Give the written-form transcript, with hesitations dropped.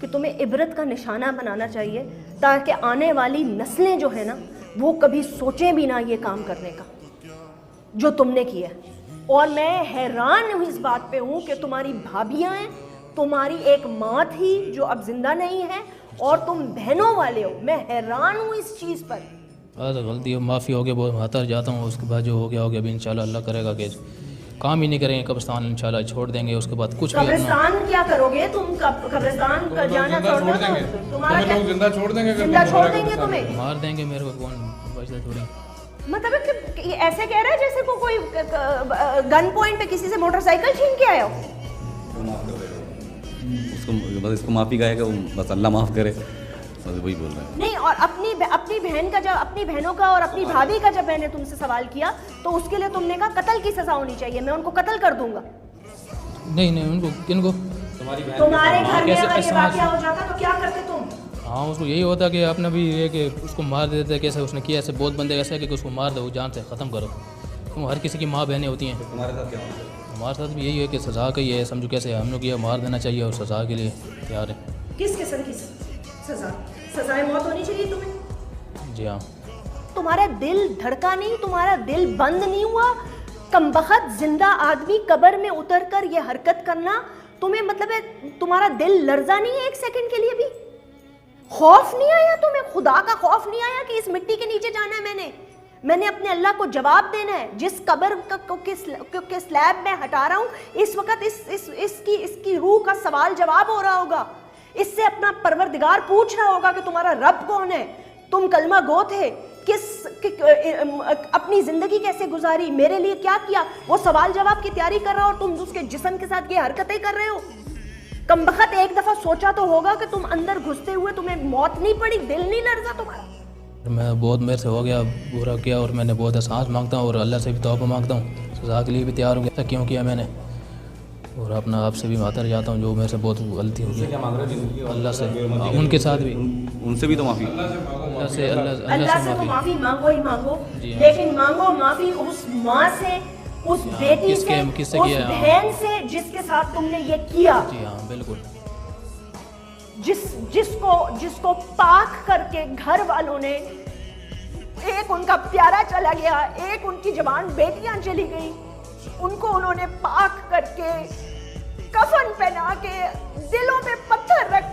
کہ تمہیں عبرت کا نشانہ بنانا چاہیے تاکہ آنے والی نسلیں جو ہے نا وہ کبھی سوچیں بھی نہ یہ کام کرنے کا جو تم نے کیا ہے. اور میں حیران ہوں اس بات پہ ہوں کہ تمہاری بھابیاں ہیں, تمہاری ایک ماں تھی جو اب زندہ نہیں ہے, اور تم بہنوں والے ہو. میں حیران ہوں اس چیز پر. غلطی معافی ہو گیا, بہت ہاتر جاتا ہوں. اس کے بعد جو ہو گیا ابھی انشاءاللہ اللہ کرے گا کہ کام ہی نہیں کریں گے, قبرستان انشاءاللہ چھوڑ دیں گے. اس کے بعد کچھ بھی قبرستان کیا کرو گے تم؟ قبرستان کا جانا چھوڑ دیں گے تمہارا, زندہ چھوڑ دیں گے, زندہ چھوڑ دیں گے تمہیں, مار دیں گے میرے کو. کون ویسے تھوڑی مطلب کہ ایسے کہہ رہا ہے جیسے کوئی گن پوائنٹ پہ کسی سے موٹر سائیکل چھین کے آیا ہو. اس کو بس اس کو معافی کہے گا, بس اللہ معاف کرے, بس وہی بول رہے ہیں. نہیں, اور اپنی بہن کا جب اپنی بہنوں کا اور اپنی بھابھی کا جب میں نے تم سے سوال کیا تو اس کے لیے تم نے کہا قتل کی سزا ہونی چاہیے, میں ان کو قتل کر دوں گا. نہیں ان کو کن کو تمہارے گھر میں اگر یہ واقعہ ہو جاتا تو کیا کرتے تم؟ ہاں اس کو یہی ہوتا کہ اپنا بھی یہ کہ اس کو مار دیتے, کیسے اس نے کیا, ایسے بہت بندے ایسے کہ اس کو مار دو, جان سے ختم کرو. کیوں ہر کسی کی ماں بہنیں ہوتی ہیں. تمہارے ساتھ کیا ہوتا ہے؟ ہمارے ساتھ بھی یہی ہے کہ سزا کا ہی ہے, سمجھو کیسے ہم لوگ یہ مار دینا چاہیے اور سزا کے لیے تیار ہے. کس قسم کی سزا؟ سزائے موت ہونی چاہیے تمہیں. جی ہاں. تمہارا دل دھڑکا نہیں, تمہارا دل بند نہیں ہوا؟ کمبخت زندہ آدمی قبر میں اتر کر یہ حرکت کرنا تمہیں, مطلب ہے تمہارا دل لرزا نہیں ہے ایک سیکنڈ کے لیے بھی؟ خوف نہیں آیا تمہیں؟ خدا کا خوف نہیں آیا کہ اس مٹی کے نیچے جانا ہے؟ میں نے اپنے اللہ کو جواب دینا ہے. جس قبر کے سلیب میں ہٹا رہا ہوں اس وقت اس کی روح کا سوال جواب ہو رہا ہوگا. اس سے اپنا پروردگار پوچھ رہا ہوگا کہ تمہارا رب کون ہے, تم کلمہ گو تھے, اپنی زندگی کیسے گزاری, میرے لیے کیا کیا. وہ سوال جواب کی تیاری کر رہا ہو اور تم اس کے جسم کے ساتھ یہ حرکتیں کر رہے ہو. کمبخت ایک دفعہ سوچا تو ہوگا کہ تم اندر گھستے ہوئے تمہیں موت نہیں پڑی, دل نہیں لرزا تمہارا؟ میں بہت میرے سے ہو گیا, برا کیا, اور میں نے بہت احساس مانگتا ہوں اور اللہ سے بھی توبہ مانگتا ہوں. سزا کے لیے بھی تیار ہوں گیا کیوں کیا میں نے, اور اپنا آپ سے بھی معذرت چاہتا ہوں جو میرے سے بہت غلطی ہوئی ہے. اللہ سے, ان کے ساتھ بھی, ان سے بھی تو معافی. اللہ سے تو معافی مانگو ہی مانگو, لیکن مانگو معافی اس ماں سے, اس بیٹی سے, اس بہن سے جس کے ساتھ تم نے یہ کیا. جی ہاں بالکل. جس کو پاک کر کے گھر والوں نے, ایک ان کا پیارا چلا گیا, ایک ان کی جوان بیٹیاں چلی گئی, ان کو انہوں نے پاک کر کے کفن پہنا کے دلوں پہ پتھر رکھ